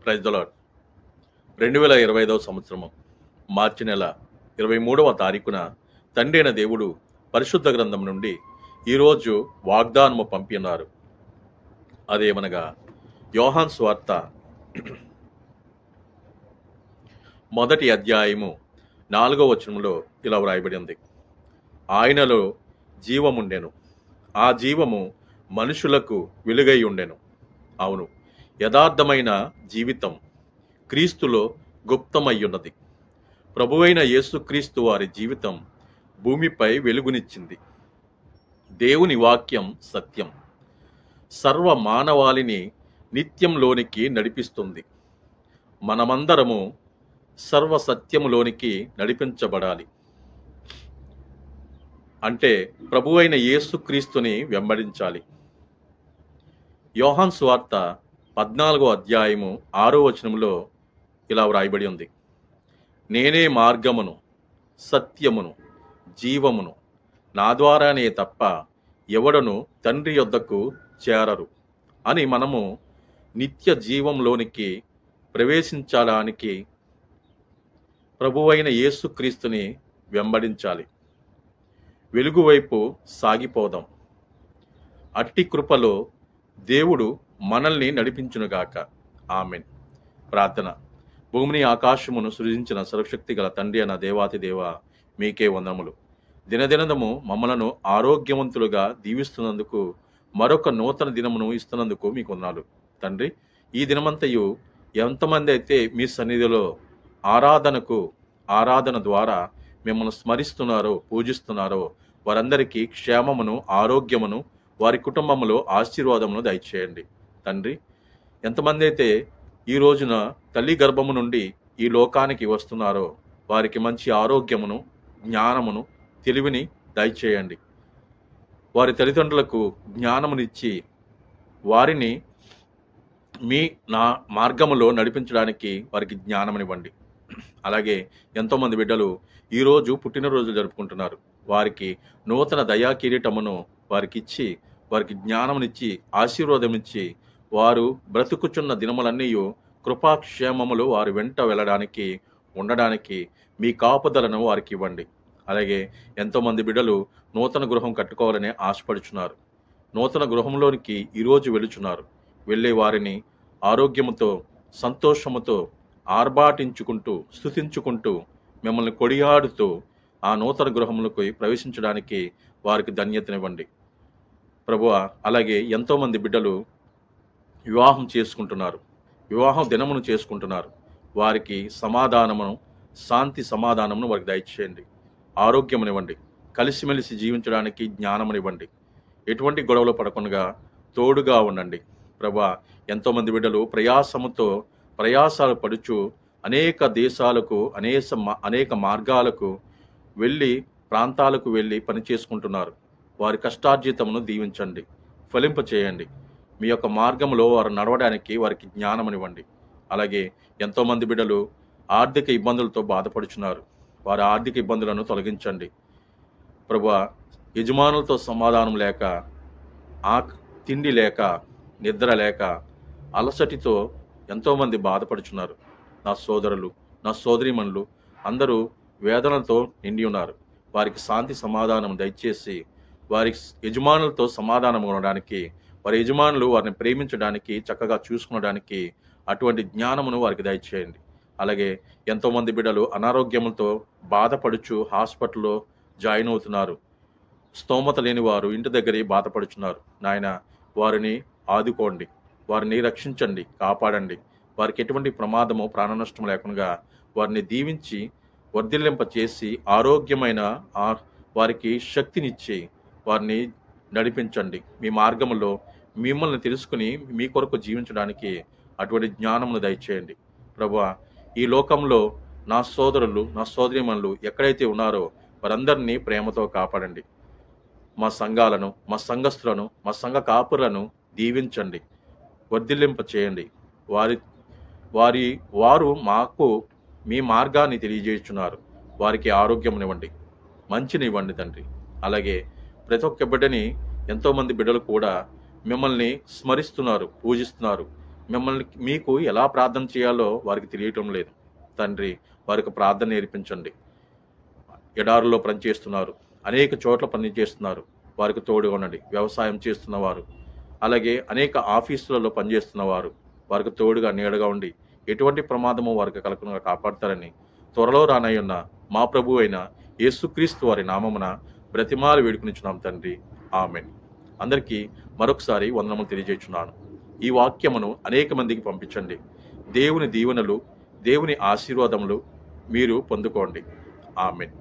Praise the lord. 2025 సంవత్సరము మార్చి నెల 23వ తారీఖున తండ్రి అయిన దేవుడు పరిశుద్ధ గ్రంథం నుండి ఈరోజు వాగ్దానము పంపినారు. అదేమనగా యోహాను సువార్త 1వ అధ్యాయము 4వ వచనంలో ఇలా వ్రాయబడి ఉంది. ఆయనలో జీవముండెను, ఆ జీవము మనుషులకు వెలుగై ఉండెను. అవును, యథార్థమైన జీవితం క్రీస్తులో గుప్తమయ్యున్నది. ప్రభువైన యేసుక్రీస్తు వారి జీవితం భూమిపై వెలుగునిచ్చింది. దేవుని వాక్యం సత్యం, సర్వ మానవాళిని నిత్యంలోనికి నడిపిస్తుంది. మనమందరము సర్వ సత్యములోనికి నడిపించబడాలి. అంటే ప్రభువైన యేసుక్రీస్తుని వెంబడించాలి. యోహాను సువార్త 14వ అధ్యాయము 6వ వచనంలో ఇలా వ్రాయబడి ఉంది. నేనే మార్గమును, సత్యమును, జీవమును, నా ద్వారానే తప్ప ఎవడను తండ్రి యొద్దకు చేరరు అని మనము నిత్య జీవంలోనికి ప్రవేశించడానికి ప్రభువైన యేసుక్రీస్తుని వెంబడించాలి. వెలుగు వైపు సాగిపోదాం. అట్టి కృపలో దేవుడు మనల్ని నడిపించునుగాక. ఆమెన్. ప్రార్థన. భూమిని ఆకాశమును సృజించిన సర్వశక్తి గల తండ్రి అన్న దేవాతి దేవ, మీకే వందనములు. దినదినదము మమ్మలను ఆరోగ్యవంతులుగా దీవిస్తున్నందుకు, మరొక నూతన దినమును ఇస్తున్నందుకు మీకు వందనాలు తండ్రి. ఈ దినమంతయు ఎంతమంది అయితే మీ సన్నిధిలో ఆరాధన ద్వారా మిమ్మల్ని స్మరిస్తున్నారో, పూజిస్తున్నారో వారందరికీ క్షేమమును, ఆరోగ్యమును, వారి కుటుంబంలో ఆశీర్వాదమును దయచేయండి తండ్రి. ఎంతమంది అయితే ఈ రోజున తల్లి గర్భము నుండి ఈ లోకానికి వస్తున్నారో వారికి మంచి ఆరోగ్యమును, జ్ఞానమును, తెలివిని దయచేయండి. వారి తల్లిదండ్రులకు జ్ఞానమునిచ్చి వారిని నా మార్గములో నడిపించడానికి వారికి జ్ఞానమునివ్వండి. అలాగే ఎంతోమంది బిడ్డలు ఈరోజు పుట్టినరోజు జరుపుకుంటున్నారు. వారికి నూతన దయా కిరీటమును వారికి ఇచ్చి, వారికి జ్ఞానమునిచ్చి, ఆశీర్వాదం ఇచ్చి, వారు బ్రతుకుచున్న దినములన్నీ కృపాక్షేమములు వారు వెంట వెళ్ళడానికి, ఉండడానికి మీ కాపుదలను వారికి ఇవ్వండి. అలాగే ఎంతోమంది బిడ్డలు నూతన గృహం కట్టుకోవాలని ఆశపడుచున్నారు. నూతన గృహంలోనికి ఈరోజు వెళుచున్నారు. వెళ్ళే వారిని ఆరోగ్యముతో, సంతోషముతో, ఆర్భాటించుకుంటూ, స్తుతించుకుంటూ, మిమ్మల్ని కొడియాడుతూ ఆ నూతన గృహములకు ప్రవేశించడానికి వారికి ధన్యతనివ్వండి ప్రభువా. అలాగే ఎంతోమంది బిడ్డలు వివాహం చేసుకుంటున్నారు, వివాహం దినమును చేసుకుంటున్నారు. వారికి సమాధానమును, శాంతి సమాధానమును వారికి దయచేయండి. ఆరోగ్యమునివ్వండి. కలిసిమెలిసి జీవించడానికి జ్ఞానమునివ్వండి. ఎటువంటి గొడవలు పడకుండా తోడుగా ఉండండి ప్రభువా. ఎంతోమంది బిడ్డలు ప్రయాసాలు పడుచు అనేక దేశాలకు, అనేక మార్గాలకు వెళ్ళి, ప్రాంతాలకు వెళ్ళి పని చేసుకుంటున్నారు. వారి కష్టార్జితమును దీవించండి, ఫలింప చేయండి. మీ యొక్క మార్గంలో వారు నడవడానికి వారికి జ్ఞానమునివ్వండి. అలాగే ఎంతోమంది బిడ్డలు ఆర్థిక ఇబ్బందులతో బాధపడుచున్నారు. వారి ఆర్థిక ఇబ్బందులను తొలగించండి ప్రభువా. యజమానులతో సమాధానం లేక, తిండి లేక, నిద్ర లేక, అలసటితో ఎంతోమంది బాధపడుచున్నారు. నా సోదరులు, నా సోదరీమణులు అందరూ వేదనతో నిండి ఉన్నారు. వారికి శాంతి సమాధానం దయచేసి, వారి యజమానులతో సమాధానం ఉండడానికి, వారి యజమానులు వారిని ప్రేమించడానికి, చక్కగా చూసుకునడానికి అటువంటి జ్ఞానమును వారికి దయచేయండి. అలాగే ఎంతోమంది బిడ్డలు అనారోగ్యములతో బాధపడుచు హాస్పిటల్లో జాయిన్ అవుతున్నారు. స్తోమత లేని వారు ఇంటి దగ్గరే బాధపడుచున్నారు. నాయన, వారిని ఆదుకోండి, వారిని రక్షించండి, కాపాడండి. వారికి ఎటువంటి ప్రమాదము, ప్రాణ నష్టం లేకుండా వారిని దీవించి, వర్ధిల్లింప చేసి, ఆరోగ్యమైన వారికి శక్తినిచ్చి వారిని నడిపించండి. మీ మార్గములో మిమ్మల్ని తెలుసుకుని మీ కొరకు జీవించడానికి అటువంటి జ్ఞానమును దయచేయండి ప్రభువా. ఈ లోకంలో నా సోదరులు, నా సోదరీమణులు ఎక్కడైతే ఉన్నారో వారందరినీ ప్రేమతో కాపాడండి. మా సంఘాలను, మా సంఘస్థులను, మా సంఘ కాపులను దీవించండి, వర్ధిల్లింప చేయండి. వారు మాకు మీ మార్గాన్ని తెలియజేస్తున్నారు. వారికి ఆరోగ్యమునివ్వండి, మంచినివ్వండి తండ్రి. అలాగే ప్రతి ఒక్క బిడ్డని, ఎంతోమంది బిడ్డలు కూడా మిమ్మల్ని స్మరిస్తున్నారు, పూజిస్తున్నారు. మీకు ఎలా ప్రార్థన చేయాలో వారికి తెలియటం లేదు. తండ్రి, వారికి ప్రార్థన నేర్పించండి. ఎడారుల్లో పనిచేస్తున్నారు, అనేక చోట్ల పని చేస్తున్నారు, వారికి తోడుగా ఉండండి. వ్యవసాయం చేస్తున్నవారు, అలాగే అనేక ఆఫీసులలో పనిచేస్తున్నవారు, వారికి తోడుగా నీడగా ఉండి ఎటువంటి ప్రమాదము వారికి కలగకుండా కాపాడతారని త్వరలో రానయ్యున్న మా ప్రభు అయిన యేసుక్రీస్తు వారి నామమున బ్రతిమాలు వేడుకునిచున్నాం తండ్రి. ఆమేన్. అందరికీ మరొకసారి వందనములు తెలియజేస్తున్నాను. ఈ వాక్యమును అనేక మందికి పంపించండి. దేవుని దీవెనలు, దేవుని ఆశీర్వాదములు మీరు పొందుకోండి. ఆమేన్.